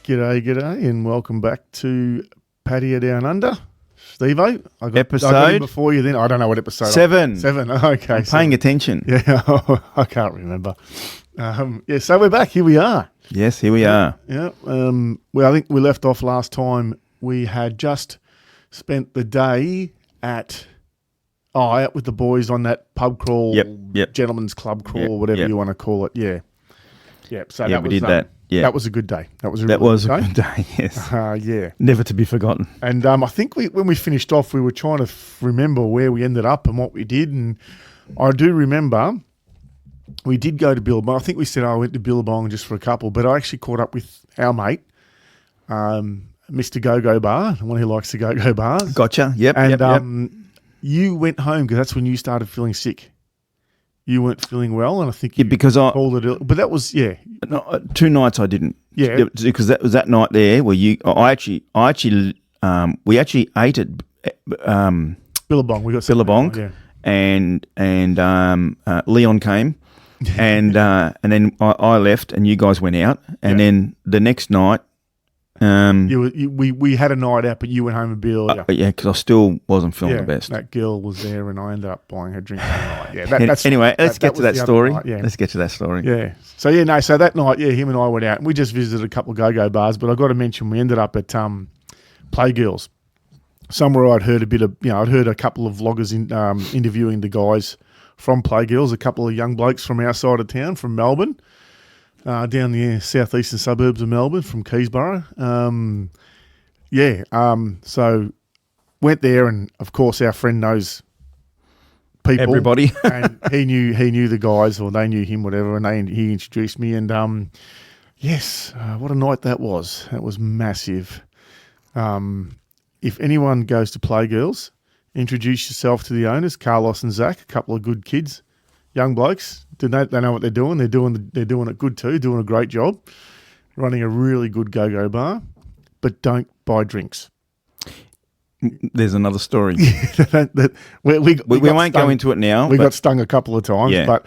G'day, and welcome back to Pattaya Down Under. Steve-O, I got him before you then. I don't know what episode. 7. 7, okay. I'm paying attention. Yeah, I can't remember. So we're back. Here we are. Yes, here we are. Yeah. Well, I think we left off last time. We had just spent the day out with the boys on that pub crawl, gentleman's club crawl, whatever you want to call it. Yeah. Yep. So we did that. Yeah. That was a good day. That was a good day, yes. Yeah. Never to be forgotten. And I think when we finished off, we were trying to remember where we ended up and what we did. And I do remember we did go to Billabong. I think we said I went to Billabong just for a couple, but I actually caught up with our mate, Mr. Go-Go Bar, the one who likes to go-go bars. Gotcha. Yep. And you went home because that's when you started feeling sick. You weren't feeling well, and I think because I called it ill. But that was, no, 2 nights I didn't. Yeah. Because that was that night there where we actually ate at Billabong. We got Billabong, and Leon came, and then I left, and you guys went out, and then the next night, we had a night out, but you went home and Bill. Because I still wasn't feeling the best. That girl was there, and I ended up buying her drink that night. Yeah. Anyway, let's get to that story. Let's get to that story. Yeah. So so that night, him and I went out, and we just visited a couple of go-go bars. But I got to mention, we ended up at PlayGirlz, somewhere I'd heard a bit of. I'd heard a couple of vloggers interviewing the guys from PlayGirlz, a couple of young blokes from our side of town, from Melbourne. Down the southeastern suburbs of Melbourne from Keysborough. So went there, and of course our friend knows people. Everybody. And he knew the guys, or they knew him, whatever, and he introduced me. And what a night that was. That was massive. If anyone goes to PlayGirlz, introduce yourself to the owners, Carlos and Zach, a couple of good kids. Young blokes, they know what they're doing. They're doing it good too, doing a great job, running a really good go-go bar, but don't buy drinks. There's another story. we won't go into it now. We got stung a couple of times, I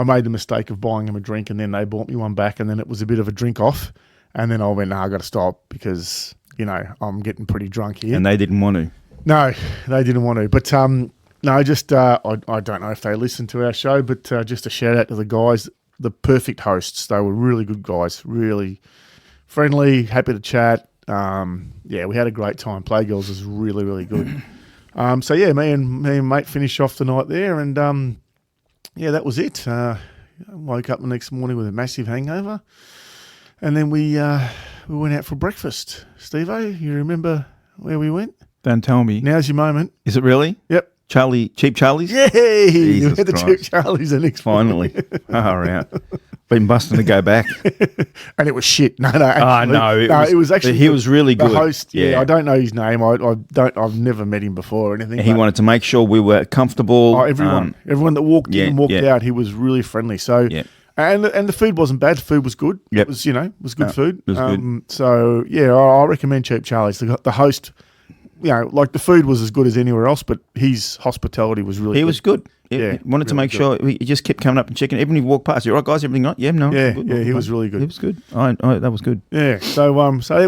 made the mistake of buying them a drink, and then they bought me one back, and then it was a bit of a drink off, and then I went, I got to stop because I'm getting pretty drunk here. And they didn't want to. No, they didn't want to, but. No, just I don't know if they listen to our show, but just a shout out to the guys, the perfect hosts. They were really good guys, really friendly, happy to chat. We had a great time. PlayGirlz was really, really good. Me and mate finished off the night there, and that was it. Woke up the next morning with a massive hangover, and then we went out for breakfast. Steve-O, you remember where we went? Don't tell me. Now's your moment. Is it really? Yep. Cheap Charlie's? Yay! You had the Cheap Charlie's the next Finally. Right. Been busting to go back. And it was shit. No, it was actually he was really good. The host, I don't know his name. I've never met him before or anything. He wanted to make sure we were comfortable. Everyone that walked in and walked out, he was really friendly. So and the food wasn't bad. The food was good. Yep. It was good food. It was good. So I recommend Cheap Charlie's. The host, the food was as good as anywhere else, but his hospitality was really good. He was good. He wanted really to make sure. He just kept coming up and checking. Even if he walked past, you all right, guys, everything right? Yeah, no. He was really good. He was good. That was good. Yeah. So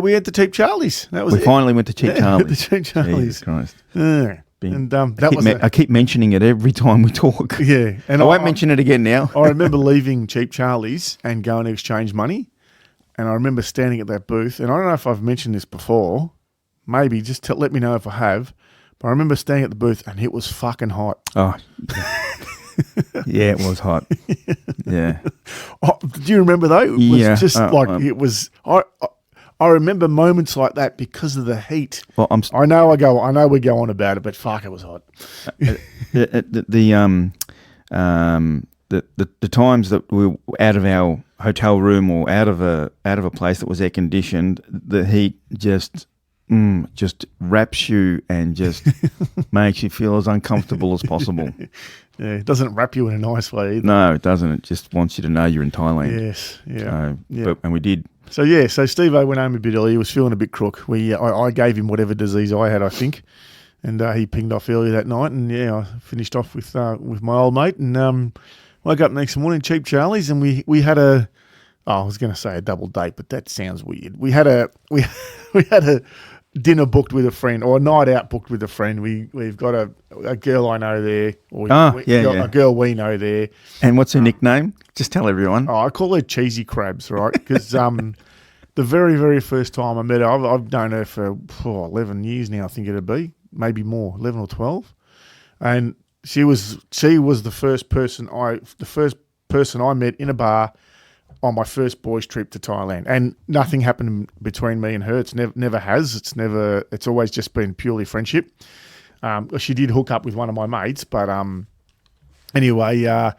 we had to Cheap Charlie's. That was We finally went to Cheap Charlie's. The Cheap Charlie's. Jesus Christ. Yeah. And I keep mentioning it every time we talk. Yeah. And I won't mention it again now. I remember leaving Cheap Charlie's and going to exchange money. And I remember standing at that booth. And I don't know if I've mentioned this before. Maybe just let me know if I have. But I remember standing at the booth and it was fucking hot. Oh, yeah, it was hot. Yeah. Do you remember though? It was just it was. I remember moments like that because of the heat. Well, I know we go on about it, but fuck, it was hot. The times that we were out of our hotel room or out of a place that was air conditioned, the heat just wraps you and just makes you feel as uncomfortable as possible. Yeah, it doesn't wrap you in a nice way either. No, it doesn't. It just wants you to know you're in Thailand. Yes, yeah. And we did. So Steve-O went home a bit early. He was feeling a bit crook. I gave him whatever disease I had, I think, and he pinged off early that night. And I finished off with my old mate, and woke up next morning, Cheap Charlie's, and we had a I was going to say a double date, but that sounds weird. We had a we had a dinner booked with a friend, or a night out booked with a friend. We've got a girl I know there, or a girl we know there. And what's her nickname? Just tell everyone. Oh, I call her Cheesy Crabs, right? Because the very, very first time I met her, I've known her for 11 years now. I think it'd be maybe more, 11 or 12, and she was the first person I met in a bar on my first boys' trip to Thailand, and nothing happened between me and her. It's never has. It's always just been purely friendship. She did hook up with one of my mates, but anyway, the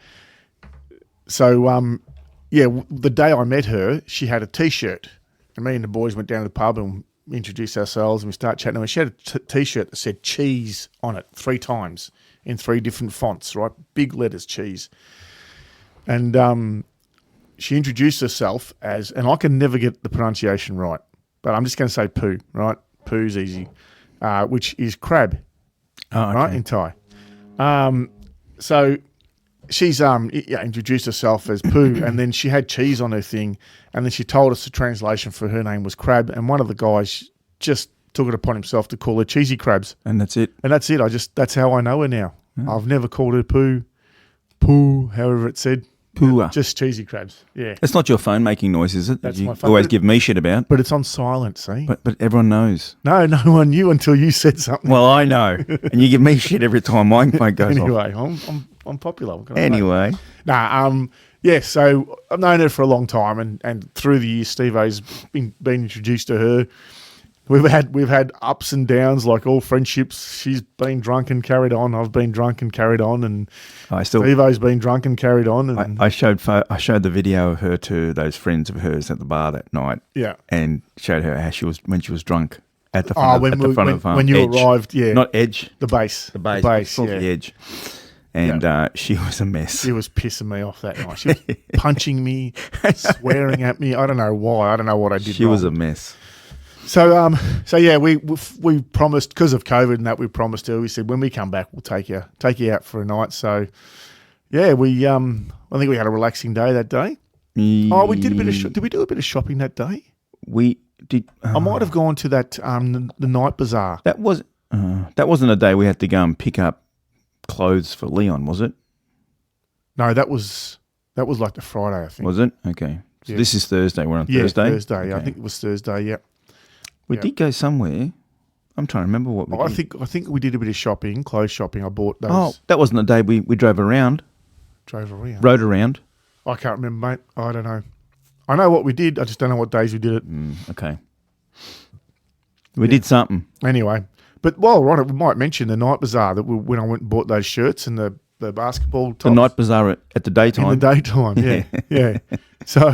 day I met her, she had a T-shirt, and me and the boys went down to the pub and introduced ourselves, and we started chatting. And she had a T-shirt that said cheese on it 3 times in 3 different fonts, right? Big letters, cheese. And she introduced herself as, and I can never get the pronunciation right, but I'm just going to say poo, right? Poo's easy, which is crab, right, in Thai. So she's introduced herself as poo, and then she had cheese on her thing, and then she told us the translation for her name was crab, and one of the guys just took it upon himself to call her Cheesy Crabs. And that's it. And that's it. That's how I know her now. Oh. I've never called her poo, however it said. Pooa. Just Cheesy Crabs, yeah. It's not your phone making noise, is it? That's you my phone. Always give me shit about. But it's on silent, see? But everyone knows. No one knew until you said something. Well, I know. And you give me shit every time my phone goes off. Anyway, I'm popular. Anyway. So I've known her for a long time, and through the years, Steve-O's been introduced to her. We've had ups and downs, like all friendships. She's been drunk and carried on. I've been drunk and carried on, and Steve-O's been drunk and carried on. And I showed the video of her to those friends of hers at the bar that night. Yeah, and showed her how she was when she was drunk at the front of the farm. When you arrived, yeah, not edge, the base, yeah. the edge. And she was a mess. She was pissing me off that night. She was punching me, swearing at me. I don't know why. I don't know what I did. She was a mess. So we promised, because of COVID and that, we promised her. We said when we come back, we'll take you out for a night. So yeah, I think we had a relaxing day that day. Oh, we did a bit of. Did we do a bit of shopping that day? We did. I might have gone to that the night bazaar. That wasn't a day we had to go and pick up clothes for Leon, was it? No, that was like the Friday, I think. Was it? Okay. So this is Thursday. We're on Thursday. Thursday. Okay. I think it was Thursday. Yeah. We did go somewhere. I'm trying to remember what we did. I think we did a bit of shopping, clothes shopping. I bought those. Oh, that wasn't the day we drove around. Rode around. I can't remember, mate. I don't know. I know what we did. I just don't know what days we did it. Okay. We did something. Anyway, but while we're on it, we might mention the night bazaar that when I went and bought those shirts and the basketball tops. The night bazaar at the daytime. In the daytime, yeah. So,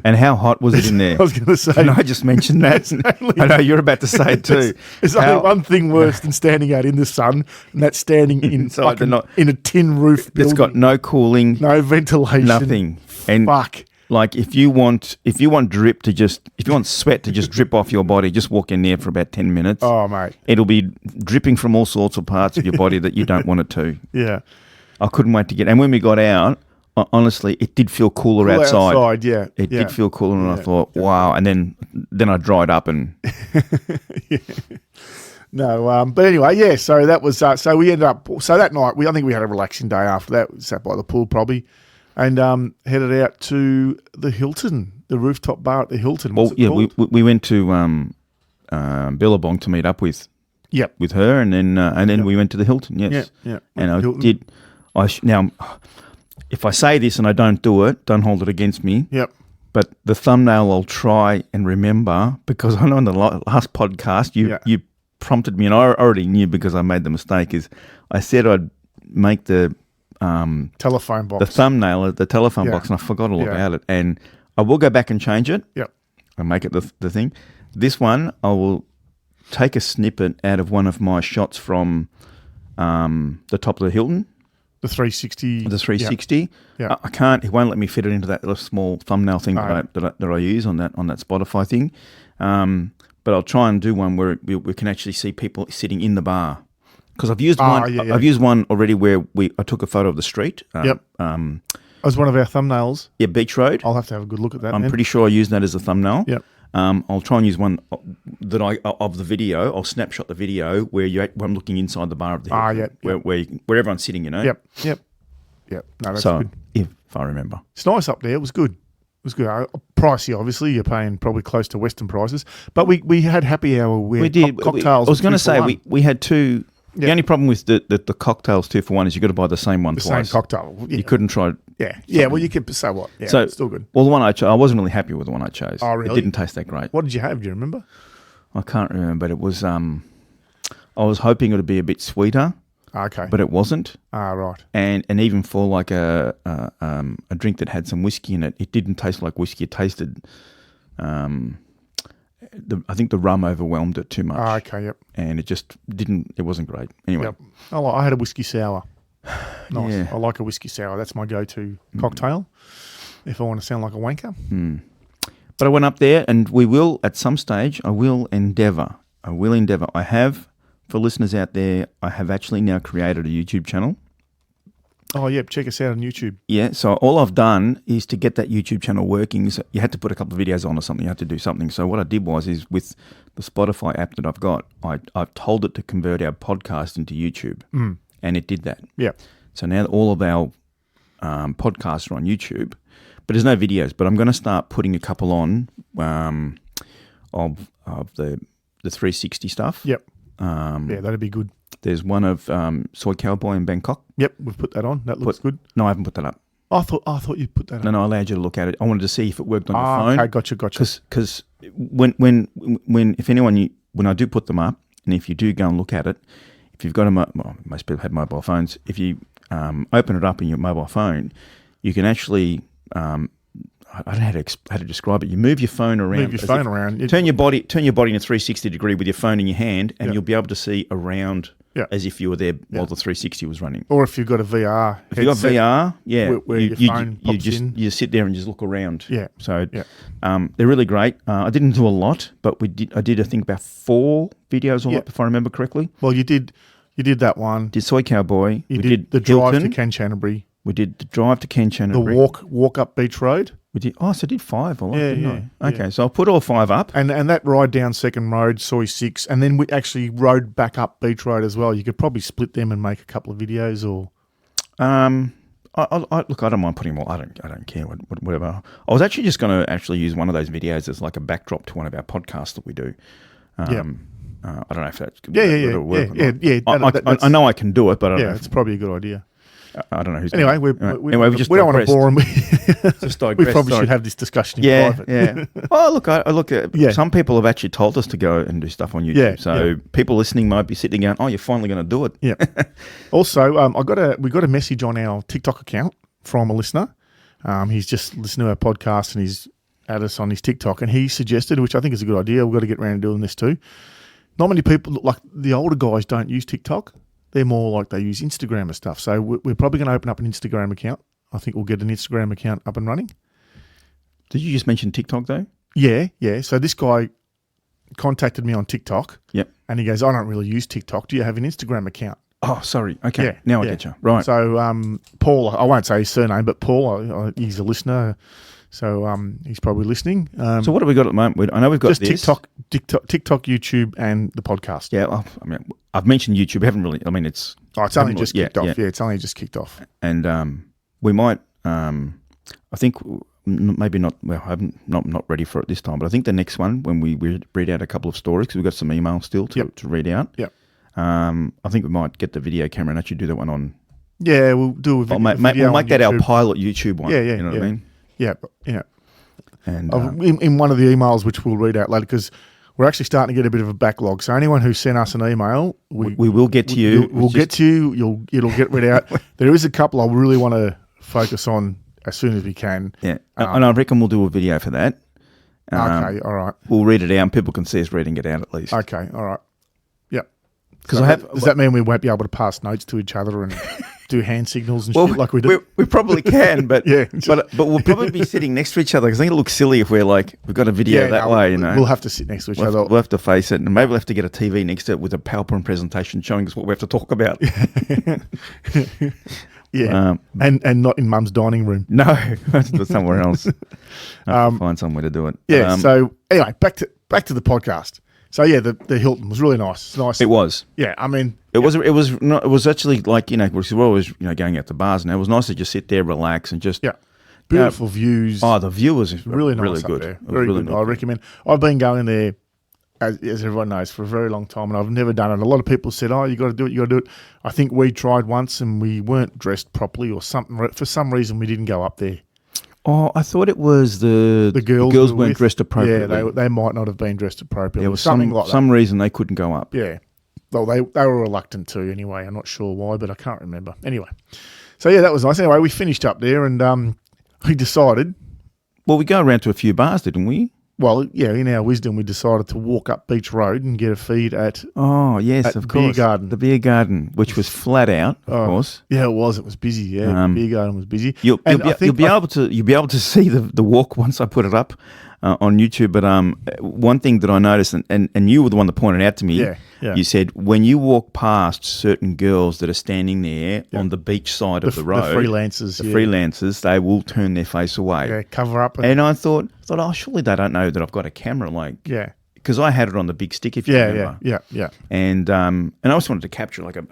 and how hot was it in there? I was going to say. Can I just mention that? I know you're about to say it too. There's only one thing worse than standing out in the sun, and that's standing inside in a tin roof building. It's got no cooling, no ventilation, nothing. And fuck. Like if you want sweat to just drip off your body, just walk in there for about 10 minutes. Oh, mate. It'll be dripping from all sorts of parts of your body that you don't want it to. Yeah. I couldn't wait to get. And when we got out, honestly, it did feel cooler outside. Yeah. It did feel cooler, and I thought, wow. And then I dried up and. Yeah. No, but anyway, yeah. So that was. So we ended up. So that night, I think we had a relaxing day after that. We sat by the pool probably, and headed out to the Hilton, the rooftop bar at the Hilton. Well, yeah, we went to Billabong to meet up with. Yep. With her, and then we went to the Hilton. Yes. Yeah. And I did. Now, if I say this and I don't do it, don't hold it against me. Yep. But the thumbnail I'll try and remember, because I know in the last podcast you prompted me, and I already knew because I made the mistake, is I said I'd make the telephone box, the thumbnail at the telephone box, and I forgot all about it. And I will go back and change it. Yep. And make it the thing. This one, I will take a snippet out of one of my shots from the top of the Hilton. The 360. The 360. Yeah. I can't. It won't let me fit it into that little small thumbnail thing that I use on that Spotify thing. But I'll try and do one where we can actually see people sitting in the bar. Because I've used one. I've used one already where I took a photo of the street. as one of our thumbnails. Yeah, Beach Road. I'll have to have a good look at that. I'm pretty sure I used that as a thumbnail. Yep. I'll try and use one that of the video. I'll snapshot the video where I'm looking inside the bar of the Hilton, where everyone's sitting. Yep. No, that's so, good. if I remember, It's nice up there. It was good. Pricey, obviously. You're paying probably close to Western prices. But we had happy hour. We did cocktails. I was going to say we had two. Yep. The only problem with the cocktails 2 for 1 is you got to buy the same one twice. Same cocktail. Yeah. You couldn't try. Yeah. Well, you could. So what? Yeah, So it's still good. Well, the one I chose, I wasn't really happy with the one I chose. Oh, really? It didn't taste that great. What did you have? Do you remember? I can't remember, but it was. I was hoping it would be a bit sweeter. Okay. But it wasn't. Right. And even for like a drink that had some whiskey in it, it didn't taste like whiskey. It tasted. I think the rum overwhelmed it too much. Okay. Yep. And it just didn't. It wasn't great. Anyway. Yep. I had a whiskey sour. Nice. Yeah. I like a whiskey sour. That's my go-to cocktail. If I want to sound like a wanker. But I went up there, and we will at some stage. I will endeavour. I have, for listeners out there, I have actually now created a YouTube channel. Oh, yep. Check us out on YouTube. Yeah, so all I've done is to get that YouTube channel working. So you had to put a couple of videos on or something. You had to do something. So what I did is with the Spotify app that I've got, I've told it to convert our podcast into YouTube, and it did that. Yeah. So now all of our podcasts are on YouTube, but there's no videos. But I'm going to start putting a couple on of the 360 stuff. Yep. Yeah, that'd be good. There's one of Soy Cowboy in Bangkok. Yep, we've put that on. That looks good. No, I haven't put that up. I thought you'd put that on. No, I allowed you to look at it. I wanted to see if it worked on your phone. Okay, gotcha. Because when I do put them up, and if you do go and look at it, if you've got most people have mobile phones. If you open it up in your mobile phone, you can actually. I don't know how to describe it. You move your phone around. Turn your body in a 360 degree with your phone in your hand, and you'll be able to see around as if you were there while the 360 was running. Or if you've got a VR. If you've got VR, where your phone pops in. You sit there and just look around. Yeah. So they're really great. I didn't do a lot, but I did I think about 4 videos all up, if I remember correctly. Well, you did that one. Did Soy Cowboy. You did the drive to Kanchanaburi. We did the drive to Kanchanaburi. The walk up Beach Road. We did. Oh, so I did 5 a lot, didn't I? Okay, yeah. so I'll put all 5 up. And that ride down Second Road, Soy 6, and then we actually rode back up Beach Road as well. You could probably split them and make a couple of videos or... Look, I don't mind putting them all. I don't care, whatever. I was actually just going to actually use one of those videos as like a backdrop to one of our podcasts that we do. I don't know if that's... I know I can do it, but I don't know it's probably a good idea. I don't know who's... Anyway, we don't want to bore them. We probably should have this discussion in private. Yeah. Well, look at some people have actually told us to go and do stuff on YouTube. Yeah, so people listening might be sitting going, "Oh, you're finally going to do it." Yeah. Also, we got a message on our TikTok account from a listener. He's just listened to our podcast and he's added us on his TikTok, and he suggested, which I think is a good idea. We've got to get around to doing this too. Not many people, like the older guys, don't use TikTok. They're more like they use Instagram and stuff. So we're probably going to open up an Instagram account. I think we'll get an Instagram account up and running. Did you just mention TikTok though? Yeah. So this guy contacted me on TikTok. Yep. And he goes, I don't really use TikTok. Do you have an Instagram account? Oh, sorry. Okay. Yeah, now I get you. Right. So Paul, I won't say his surname, but Paul, he's a listener. So he's probably listening. So what have we got at the moment? I know we've got just this. TikTok, YouTube, and the podcast. Yeah, well, I mean, I've mentioned YouTube. We haven't really. I mean, it's only just kicked off. Yeah, it's only just kicked off. And we might. I think maybe not. Well, I'm not ready for it this time. But I think the next one, when we read out a couple of stories, because we've got some emails still to read out. Yep. I think we might get the video camera and actually do that one on. Yeah, we'll do a video. We'll make that our pilot YouTube one. Yeah. You know what I mean? Yeah. And in one of the emails, which we'll read out later, because we're actually starting to get a bit of a backlog. So anyone who sent us an email, we will get to you. We'll get to you. It'll get read out. There is a couple I really want to focus on as soon as we can. Yeah, and I reckon we'll do a video for that. Okay, all right. We'll read it out, and people can see us reading it out at least. Okay, all right. Yep. Because does that mean we won't be able to pass notes to each other and do hand signals and shit like we do? We probably can, but but we'll probably be sitting next to each other because I think it looks silly if we're like we've got a video way. You know, we'll have to sit next to each other. We'll have to face it, and maybe we'll have to get a TV next to it with a PowerPoint presentation showing us what we have to talk about. Yeah, and not in Mum's dining room. No, somewhere else. Find somewhere to do it. Yeah. So anyway, back to the podcast. So yeah, the Hilton was really nice. It's nice. It was. Yeah, I mean, it was actually like, because we're always going out to bars, and it was nice to just sit there, relax, and just beautiful views. Oh, the view was really nice, really up good. there. Very good. I recommend. I've been going there, as everyone knows, for a very long time, and I've never done it. A lot of people said, "Oh, you got to do it. You got to do it." I think we tried once, and we weren't dressed properly, or something. For some reason, we didn't go up there. Oh, I thought it was the girls weren't dressed appropriately. Yeah, they might not have been dressed appropriately. There was something like that. Some reason they couldn't go up. Yeah. Well, they were reluctant to anyway. I'm not sure why, but I can't remember. Anyway. So, yeah, that was nice. Anyway, we finished up there and we decided. Well, we go around to a few bars, didn't we? Well, yeah, in our wisdom, we decided to walk up Beach Road and get a feed at of course, Beer Garden. The Beer Garden, which was flat out, of course. Yeah, it was. It was busy. Yeah, the Beer Garden was busy. You'll be able to see the walk once I put it up on YouTube. But one thing that I noticed, and you were the one that pointed out to me. Yeah. You said when you walk past certain girls that are standing there on the beach side of the road, freelancers, freelancers, they will turn their face away. Yeah, cover up. And I thought, oh, surely they don't know that I've got a camera, because I had it on the big stick, if you remember. Yeah. And I just wanted to capture like an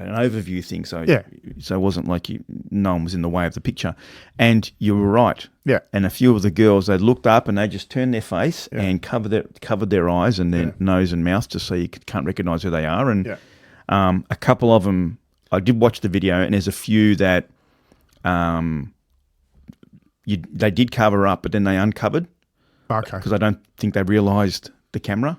overview thing, so it wasn't like no one was in the way of the picture. And you were right. Yeah. And a few of the girls, they looked up and they just turned their face and covered their eyes and their nose and mouth just so you can't recognise who they are. And a couple of them, I did watch the video, and there's a few that they did cover up, but then they uncovered. Okay. Because I don't think they realised the camera.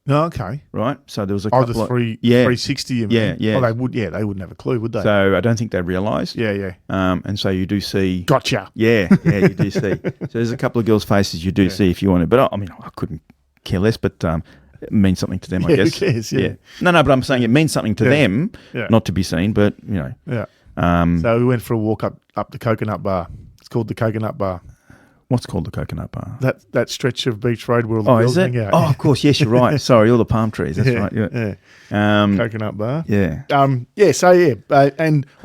No, okay. Right? So there was a couple the 360. You mean? Yeah. Oh, they wouldn't have a clue, would they? So I don't think they realised. Yeah. And so you do see. Gotcha. Yeah, you do see. So there's a couple of girls' faces you do see if you want to. But I mean, I couldn't care less, but it means something to them, I guess. Who cares? Yeah. No, but I'm saying it means something to them, not to be seen, but, Yeah. So we went for a walk up the Coconut Bar. It's called the Coconut Bar. What's called the Coconut Bar? That stretch of beach road where all the girls hang out. Oh, of course. Yes, you're right. Sorry, all the palm trees. That's right. Yeah. Coconut Bar. Yeah. And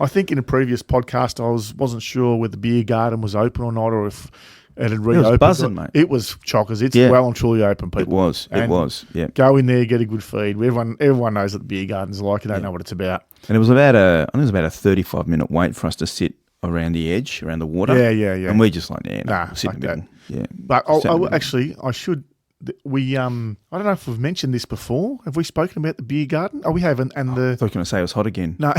I think in a previous podcast I wasn't sure whether the Beer Garden was open or not, or if it had reopened. It was buzzing, mate. It was chockers. It's well and truly open, people. It was. Yeah. Go in there, get a good feed. Everyone knows what the Beer Garden's like. You don't know what it's about. And it was about a 35-minute wait for us to sit around the edge, around the water. Yeah. And we're just like, fuck that. Yeah. But I should. We I don't know if we've mentioned this before. Have we spoken about the Beer Garden? Oh, we haven't. And I thought you were going to say it was hot again. No,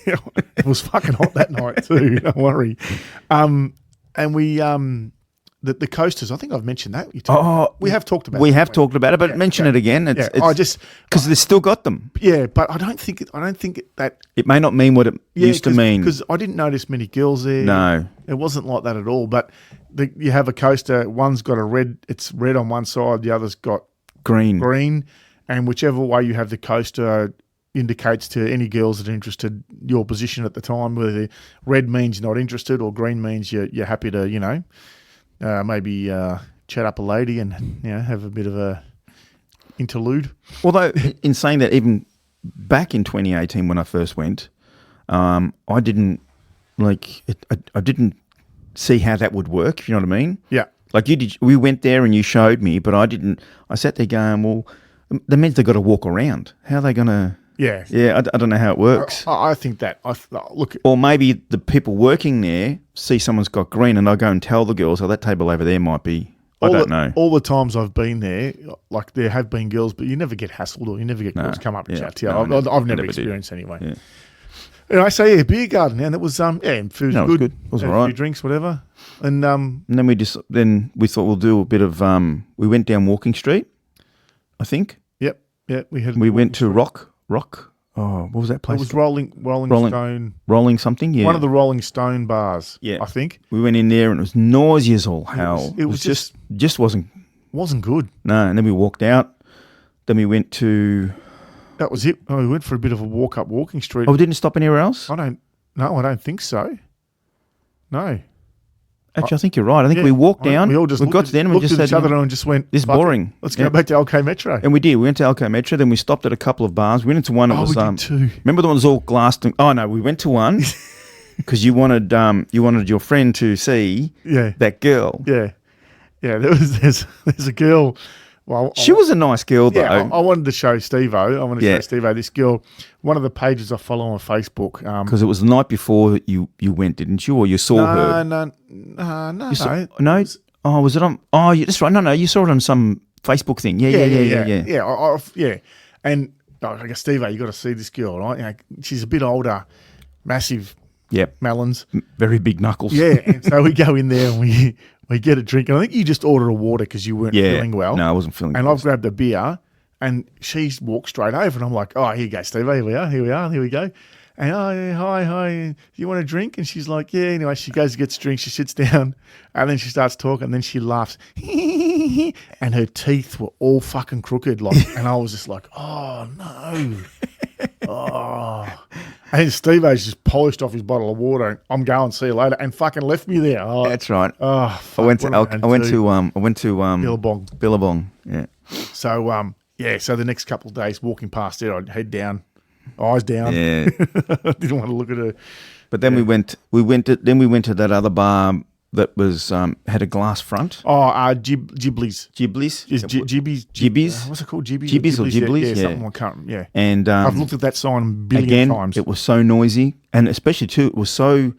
it was fucking hot that night too. Don't worry. And we the coasters. I think I've mentioned that. We have talked about. We have talked about it, but mention it again. It's because they've still got them. Yeah, but I don't think that it may not mean what it used to mean. Because I didn't notice many girls there. No, it wasn't like that at all. But you have a coaster. One's got it's red on one side. The other's got green, and whichever way you have the coaster indicates to any girls that are interested your position at the time. Whether red means you're not interested, or green means you're happy to maybe chat up a lady and have a bit of a interlude. Although in saying that, even back in 2018 when I first went, I didn't I didn't see how that would work. If you know what I mean? Yeah. Like you did. We went there and you showed me, but I didn't. I sat there going, well, that means they've got to walk around. How are they going to? Yeah. Yeah, I don't know how it works. I think that look. Or maybe the people working there see someone's got green and they'll go and tell the girls, that table over there might be. I don't know. All the times I've been there, like there have been girls, but you never get hassled or you never get girls come up and chat to you. I've never experienced anyway. Yeah. Anyway, so Beer Garden, and it was food was good. It was all right. A few drinks, whatever, and then we thought we'll do a bit of we went down Walking Street, I think. Yep. We went to Rock. Oh, what was that place? It was Rolling Stone. Rolling something, yeah. One of the Rolling Stone bars, yeah. I think. We went in there and it was noisy as all hell. It was just wasn't good. No, and then we walked out. Then we went to... That was it. Oh, we went for a bit of a walk up Walking Street. Oh, we didn't stop anywhere else? I don't think so. No. Actually, I think you're right. I think we walked down. We all just got to the end and we just said, each other and just went, this is boring. Let's go back to LK Metro. And we did. We went to LK Metro. Then we stopped at a couple of bars. We went into one that was... we did too. Remember the one that was all glassed? Oh, no. We went to one because you wanted your friend to see that girl. Yeah. There's a girl. Well, She was a nice girl though. yeah, I wanted to show Steve-O. I wanted to show Steve-O this girl. One of the pages I follow on Facebook. Because it was the night before you went, didn't you? Or you saw her? No. No. Oh, was it on? Oh, that's right. No. You saw it on some Facebook thing. Yeah. Yeah. And I guess Steve-O, you got to see this girl, right? You know, she's a bit older, massive. Yep. Melons. Very big knuckles. Yeah. And so we go in there and we get a drink. And I think you just ordered a water because you weren't feeling well. No, I wasn't feeling And good. I've grabbed a beer and she's walked straight over and I'm like, oh, here you go, Steve. Here we go. And hi. Do you want a drink? And she's like, yeah. Anyway, she goes to get a drink. She sits down and then she starts talking and then she laughs. And her teeth were all fucking crooked. And I was just like, oh, no. And Steve-O's just polished off his bottle of water. And I'm going, see you later, and fucking left me there. That's right. Oh, fuck, I went to Billabong. Yeah. So so the next couple of days, walking past there, I'd head down, eyes down. Yeah. I didn't want to look at her. But then we went to that other bar that was had a glass front. Ghibli's. Ghibli's? Is Gibbies? What's it called? Ghibli's? Gibbies or Ghibli's? Yeah, Yeah. something I can't. Yeah. And I've looked at that sign a billion again, times. it was so noisy, and especially too, it was so.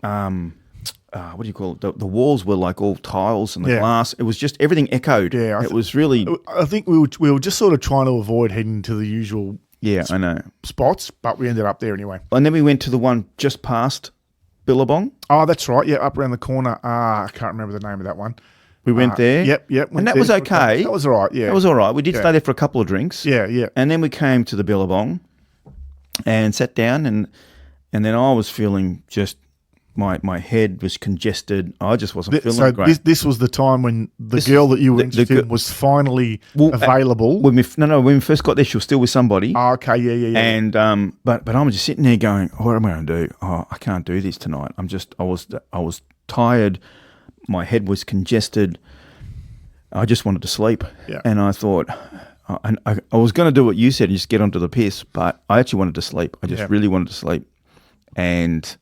What do you call it? The walls were like all tiles and the glass. It was just everything echoed. Yeah, it was really. I think we were just sort of trying to avoid heading to the usual. Yeah, I know. Spots, but we ended up there anyway. And then we went to the one just past Billabong. Oh, that's right. Yeah, up around the corner. I can't remember the name of that one. We went there. Yep. And that was okay. That was all right, yeah. That was all right. We did stay there for a couple of drinks. Yeah. And then we came to the Billabong and sat down and then I was feeling just my head was congested. I just wasn't feeling great. This was the time when the girl that you were interested in was finally available. When we first got there, she was still with somebody. Oh, okay, yeah. And but I'm just sitting there going, what am I going to do? Oh, I can't do this tonight. I was tired. My head was congested. I just wanted to sleep. Yeah. And I thought, I was going to do what you said and just get onto the piss, but I actually wanted to sleep. I just really wanted to sleep. And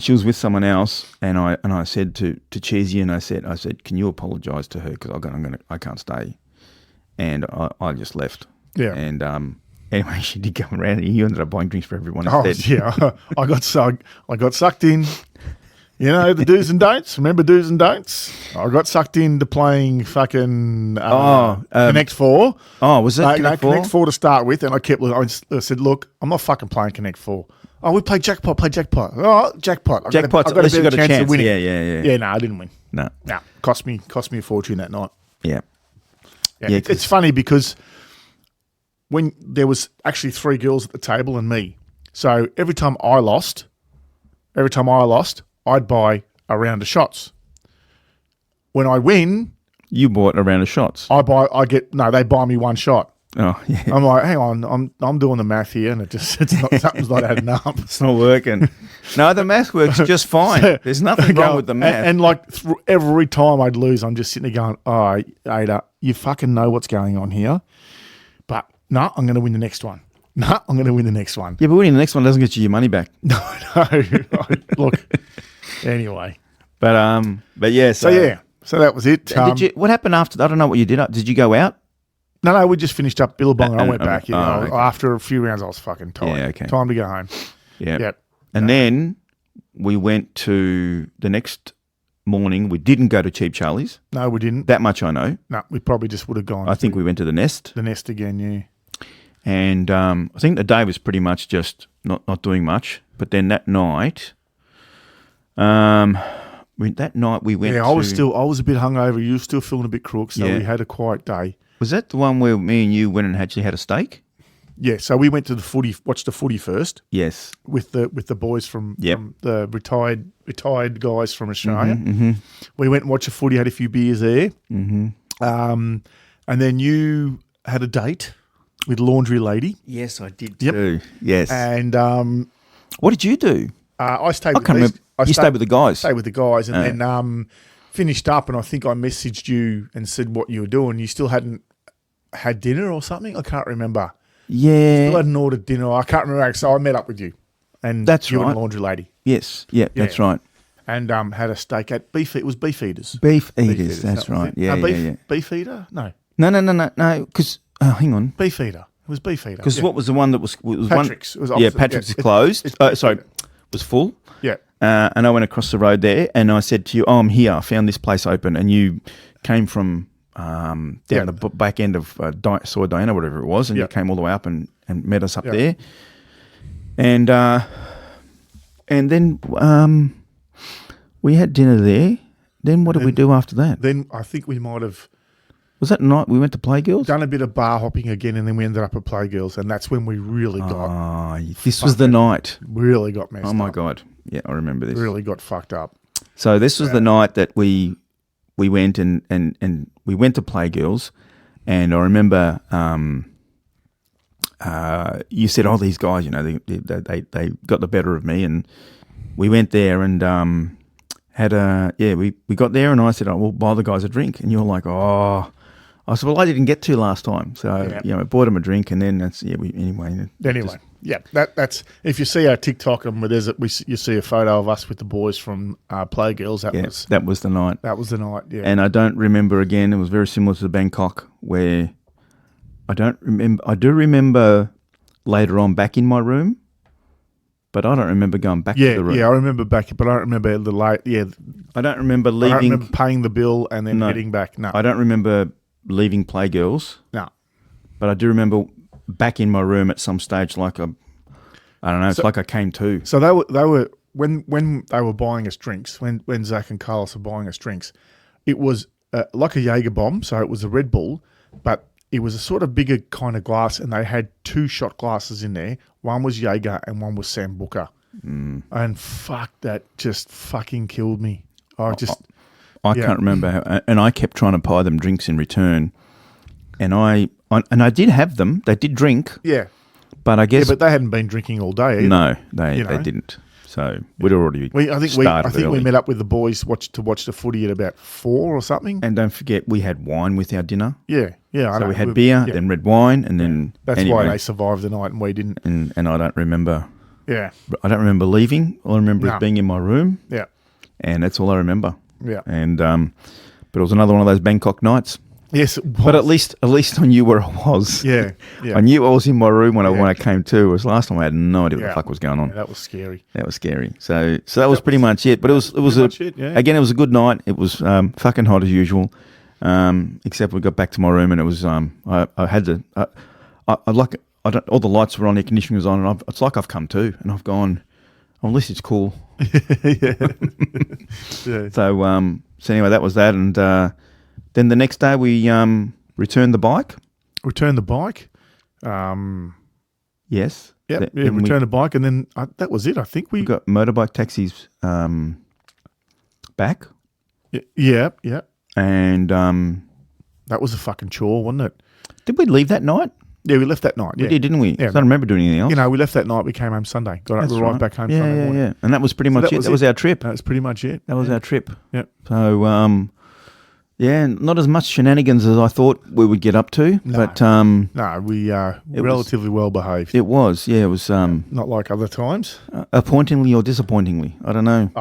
she was with someone else, and I said to Cheesy, and I said, can you apologise to her because I can't stay, and I just left. Yeah. And anyway, she did come around, and you ended up buying drinks for everyone. Oh yeah, I got sucked in. You know the do's and don'ts. Remember do's and don'ts? I got sucked into playing fucking Connect 4. Oh, was it Connect 4? Connect 4 to start with, and I said, look, I'm not fucking playing Connect 4. Oh, we played Jackpot. Oh, Jackpot. Jackpot's I got a better chance of winning. Yeah. Yeah, no, I didn't win. No. Cost me a fortune that night. Yeah. It's funny because when there was actually 3 girls at the table and me, so every time I lost, I'd buy a round of shots. When I win, you bought a round of shots. They buy me one shot. Oh yeah. I'm like, hang on, I'm doing the math here, and something's not adding up. It's not working. No, the math works just fine. There's nothing wrong with the math. And like every time I'd lose, I'm just sitting there going, oh, Ada, you fucking know what's going on here, but no, I'm going to win the next one. No, I'm going to win the next one. Yeah, but winning the next one doesn't get you your money back. No. Look, anyway. But yeah. So that was it. What happened after that? I don't know what you did. Did you go out? No, we just finished up Billabong and I went back. Okay. After a few rounds, I was fucking tired. Yeah, okay. Time to go home. Yeah. Yep. And then we went to the next morning. We didn't go to Cheap Charlie's. No, we didn't. That much I know. No, we probably just would have gone. I think we went to the Nest. The Nest again, yeah. And I think the day was pretty much just not doing much. But then that night, we went. Yeah, I was a bit hungover. You were still feeling a bit crook, so we had a quiet day. Was that the one where me and you went and actually had a steak? Yeah, so we went to watched the footy first. Yes, with the boys from the retired guys from Australia. Mm-hmm. We went and watched the footy, had a few beers there. Mm-hmm. And then you had a date with Laundry Lady. Yes, I did too. Yes. And what did you do? I stayed. You stayed with the guys. Stayed with the guys, and then finished up. And I think I messaged you and said what you were doing. You still hadn't had dinner or something. I can't remember. Yeah, still hadn't ordered dinner. I can't remember. So I met up with you, and that's you right. and Laundry Lady. Yes. Yeah, that's right. And had a steak at Beef. It was Beef Eaters. Beef Eaters, that's right. Yeah, yeah. Beef Eater? No. No. Because hang on. Beef Eater. It was Beef Eater. Because what was the one that was Patrick's. One, Patrick's is closed. Was full. Yeah. And I went across the road there, and I said to you, "Oh, I'm here. I found this place open." And you came from down the back end of Soy Diana, whatever it was, and you came all the way up and met us up there. And then we had dinner there. Then what did we do after that? Then I think we might have... Was that night we went to PlayGirlz? Done a bit of bar hopping again, and then we ended up at PlayGirlz, and that's when we really got... this was the night. Really got messed up. Oh, my God. Yeah, I remember this. Really got fucked up. So this was the night that we went and we went to PlayGirlz, and I remember you said, "Oh, these guys, they got the better of me," and we went there and we got there, and I said, "Oh, we'll buy the guys a drink," and you're like, "Oh." I said, "Well, I didn't get to last time," so I bought them a drink, and then that's anyway. That's if you see our TikTok and you see a photo of us with the boys from PlayGirlz. That was the night. That was the night. Yeah, and I don't remember again. It was very similar to Bangkok, where I don't remember. I do remember later on back in my room, but I don't remember going back to the room. Yeah, I remember back, but I don't remember the late. Yeah, I don't remember leaving. I don't remember paying the bill and then heading back. No, I don't remember leaving PlayGirlz. No, but I do remember back in my room at some stage, like I don't know. It's like I came to. So they were when they were buying us drinks. When Zach and Carlos were buying us drinks, it was like a Jaeger bomb. So it was a Red Bull, but it was a sort of bigger kind of glass, and they had 2 shot glasses in there. One was Jaeger and one was Sambuca. And fuck, that just fucking killed me. I can't remember how, and I kept trying to buy them drinks in return, and I did have them. They did drink. Yeah. But I guess... but they hadn't been drinking all day either. No, they didn't. So we'd already I think we met up with the boys to watch the footy at about 4 or something. And don't forget, we had wine with our dinner. Yeah. So we had beer, then red wine, and then... That's why they survived the night and we didn't. And I don't remember... Yeah. I don't remember leaving. All I remember is being in my room. Yeah. And that's all I remember. Yeah. And but it was another one of those Bangkok nights. Yes, it was. But at least I knew where I was. Yeah. I knew I was in my room when I came to. Whereas last time I had no idea what the fuck was going on. Yeah, that was scary. So that was pretty much it. But it was again, it was a good night. It was fucking hot as usual. Except we got back to my room and it was I had to all the lights were on, air conditioning was on, and it's like I've come to, and I've gone, oh, at least it's cool. Yeah. So anyway, that was that, and then the next day we returned the bike. Yes. Yep. Returned the bike, and then that was it. I think we got motorbike taxis back. Yeah. And that was a fucking chore, wasn't it? Did we leave that night? Yeah, we left that night. We did, didn't we? Yeah. I don't remember doing anything else. We left that night. We came home Sunday. Got right back home Sunday morning. Yeah. And that was pretty much it. That was our trip. That was pretty much it. That was our trip. Yep. So, not as much shenanigans as I thought we would get up to. No. But no, we relatively well behaved. It was, yeah. It was not like other times. Appointingly or disappointingly, I don't know.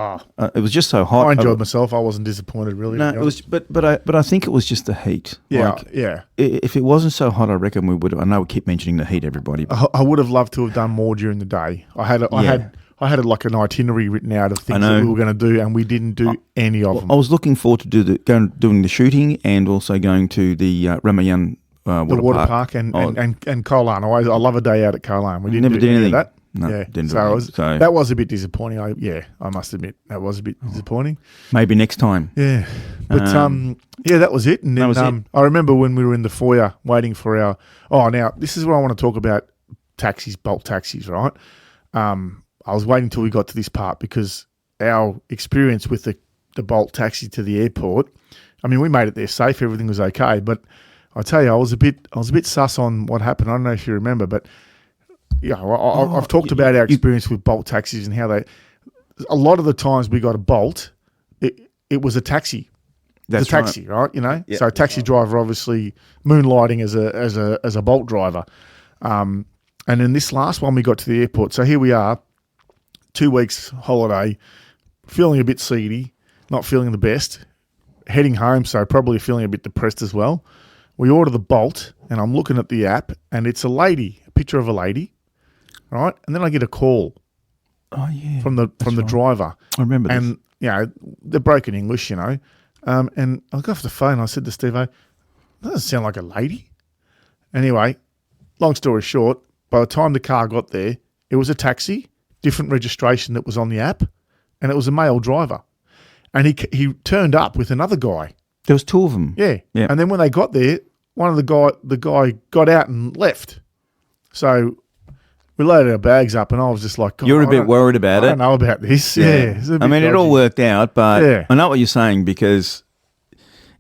It was just so hot. I enjoyed myself. I wasn't disappointed really. No, it was, but I think it was just the heat. Yeah, If it wasn't so hot, I reckon we would. I know we keep mentioning the heat, everybody. I would have loved to have done more during the day. I had like an itinerary written out of things that we were going to do, and we didn't do any of them. I was looking forward to doing the shooting and also going to the Ramayan water park and Kolan. I love a day out at Kolan. We didn't do anything of that. No, didn't do anything. So that was a bit disappointing. I must admit that was a bit disappointing. Maybe next time. Yeah, but that was it. And then I remember when we were in the foyer waiting for our. Oh, now this is what I want to talk about: taxis, Bolt taxis, right? I was waiting until we got to this part because our experience with the Bolt taxi to the airport. I mean, we made it there safe; everything was okay. But I tell you, I was a bit sus on what happened. I don't know if you remember, but I've talked about our experience with Bolt taxis and how a lot of the times we got a Bolt, it was a taxi. That's a taxi, right? Yep. So a taxi driver obviously moonlighting as a Bolt driver. And then this last one we got to the airport. So here we are. 2 weeks holiday, feeling a bit seedy, not feeling the best, heading home, so probably feeling a bit depressed as well. We order the Bolt, and I'm looking at the app, and it's a picture of a lady, right? And then I get a call. Oh yeah, from the driver. I remember this. And they're broken English, and I got off the phone. And I said to Steve, "That doesn't sound like a lady." Anyway, long story short, by the time the car got there, it was a taxi, different registration that was on the app, and it was a male driver. And he turned up with another guy. There was 2 of them. Yeah. Yeah. And then when they got there, the guy got out and left. So we loaded our bags up, and I was just like, God, You're a bit worried about I it. don't know about this. Yeah. I mean, it all worked out, but Yeah. I know what you're saying, because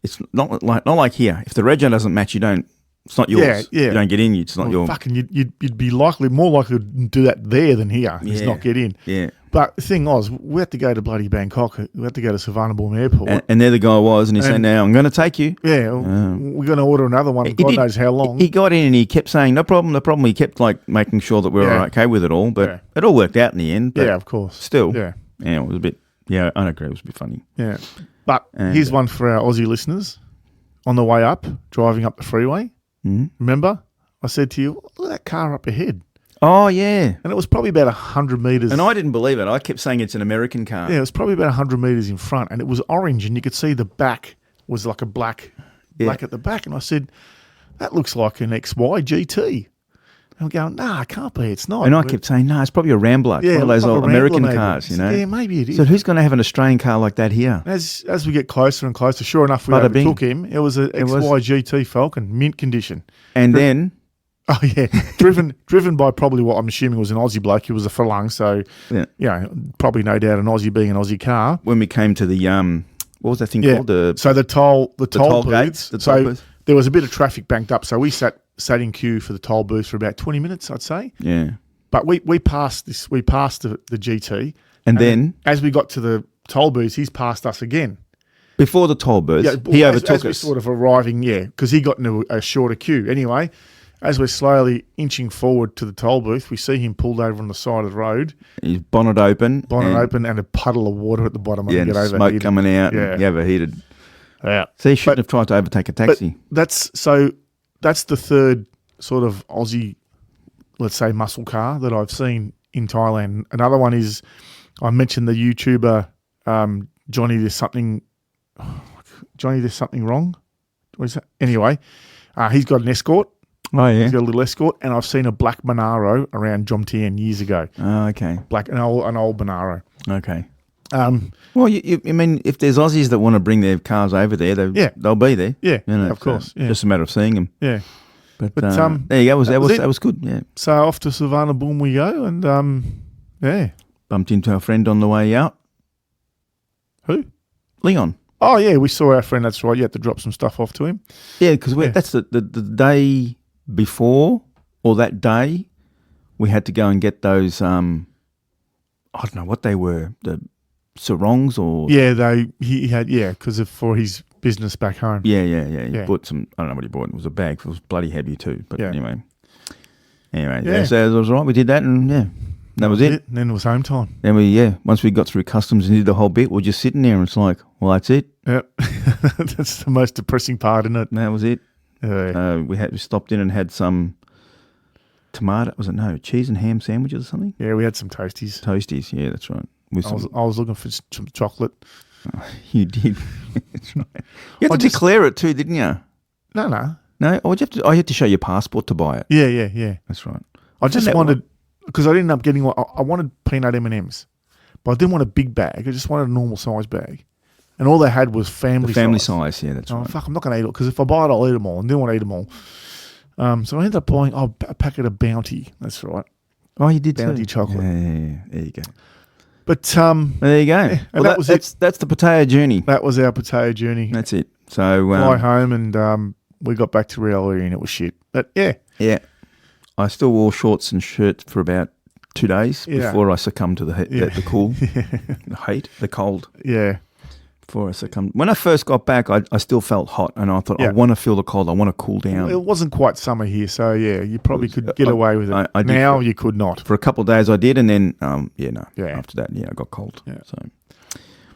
it's not like here. If the rego doesn't match, you don't. It's not yours. Yeah. You don't get in. It's not Well, your. fucking, you'd be more likely to do that there than here. Just not get in. Yeah. But the thing was, we had to go to bloody Bangkok. We had to go to Savannah Airport. And there the guy was, and he said, "Now I'm going to take you." Yeah, we're going to order another one. God knows how long. He got in and he kept saying, "No problem, no problem." He kept like making sure that we were okay with it all, but it all worked out in the end. But of course. Still, Yeah, it was a bit. Yeah, I agree. It was a bit funny. yeah. But here's one for our Aussie listeners. On the way up, driving up the freeway, remember I said to you, "Look at that car up ahead." Oh yeah, And it was probably about 100 metres. and I didn't believe it. I kept saying it's an American car. Yeah, it was probably about 100 metres in front, and it was orange, and you could see the back was like a black at the back. And I said, "That looks like an XY GT." And I'm going, "Nah, it can't be. It's not." And I kept saying, "No, it's probably a Rambler. It's one of those like a old Rambler American maybe. cars, you know." Yeah, maybe it is. So who's going to have an Australian car like that here? As we get closer and closer, sure enough, we Bada bing. overtook him. It was a XY GT Falcon, mint condition. And then, Oh yeah, driven by probably what I'm assuming was an Aussie bloke. He was a Furlong, so probably no doubt an Aussie being an Aussie car. when we came to the what was that thing called? So the toll toll booths. gates, the toll So booth. there was a bit of traffic banked up. So we sat in queue for the toll booth for about 20 minutes, I'd say. Yeah. But we passed this. We passed the GT, And then as we got to the toll booths, he's passed us again. before the toll booth, he overtook as we us. sort of arriving, because he got into a shorter queue. Anyway, as we're slowly inching forward to the toll booth, we see him pulled over on the side of the road, His bonnet open. and a puddle of water at the bottom. Yeah, and and get smoke overheated. coming out. Yeah. And he overheated. Yeah. So he shouldn't have tried to overtake a taxi. That's the third sort of Aussie, let's say, muscle car that I've seen in Thailand. Another one is, I mentioned the YouTuber Johnny. There's something wrong. What is that? Anyway, he's got an escort. Oh, yeah. He's got a little escort, and I've seen a black Monaro around Jomtien years ago. Oh, okay. An old Monaro. Okay. Well, I mean, if there's Aussies that want to bring their cars over there, they'll be there. Yeah, You know, of course. Yeah. Just a matter of seeing them. Yeah. But But, there you go. That it. was good. Yeah. So off to Savannah Boom we go, and Bumped into our friend on the way out. Who? Leon. Oh yeah, we saw our friend. That's right. You had to drop some stuff off to him. Yeah, because that's the day before, or that day, we had to go and get those. I don't know what they were. The sarongs or He had because for his business back home. yeah. He Yeah. bought some. I don't know what he bought. It was a bag. It was bloody heavy too. But anyway, Yeah. So it was all right. We did that, and that was it. And then it was home time. Then once we got through customs and did the whole bit, we're just sitting there, and it's like, well, that's it. Yep. That's the most depressing part, isn't it? And that was it. We stopped in and had some tomato. Was it cheese and ham sandwiches or something? Yeah, we had some toasties. Toasties. Yeah, that's right. I was looking for some chocolate. You did. That's right. You had to declare it too, didn't you? No. No, or you had to show your passport to buy it. Yeah. That's right. I just wanted, because I ended up getting I wanted peanut M&Ms, but I didn't want a big bag. I just wanted a normal size bag, and all they had was family size. Yeah, that's right. Fuck, I'm not going to eat it because if I buy it, I'll eat them all, and didn't want to eat them all. So I ended up buying a packet of Bounty. That's right. Oh, you did Bounty too. chocolate. Yeah. There you go. But there you go. and that was it. That's the Pattaya journey. That was our Pattaya journey. That's it. So Fly home, and we got back to reality, and it was shit. But yeah. I still wore shorts and shirts for about 2 days before I succumbed to the cool, the heat, the cold. Yeah. for us to come. When I first got back, I still felt hot, and I thought, I want to feel the cold. I want to cool down. It wasn't quite summer here, so yeah, you probably could get away with it. I did now you could not. For a couple of days I did, and then, after that, I got cold. Yeah. So,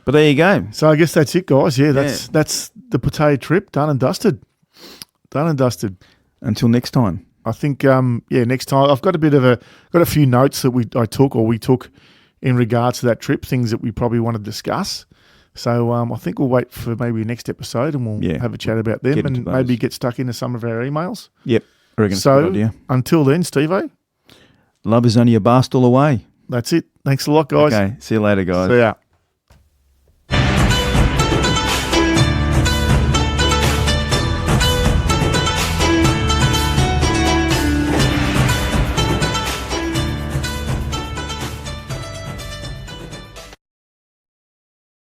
but there you go. So I guess that's it, guys. Yeah, that's the Pattaya trip done and dusted. Done and dusted. Until next time. I think, next time I've got a few notes that we took in regards to that trip, things that we probably want to discuss. So I think we'll wait for maybe next episode and we'll have a chat about them and maybe get stuck into some of our emails. Yep. I reckon so it's a good idea. Until then, Steve-o. Love is only a bar stool away. That's it. Thanks a lot, guys. Okay. See you later, guys. See ya.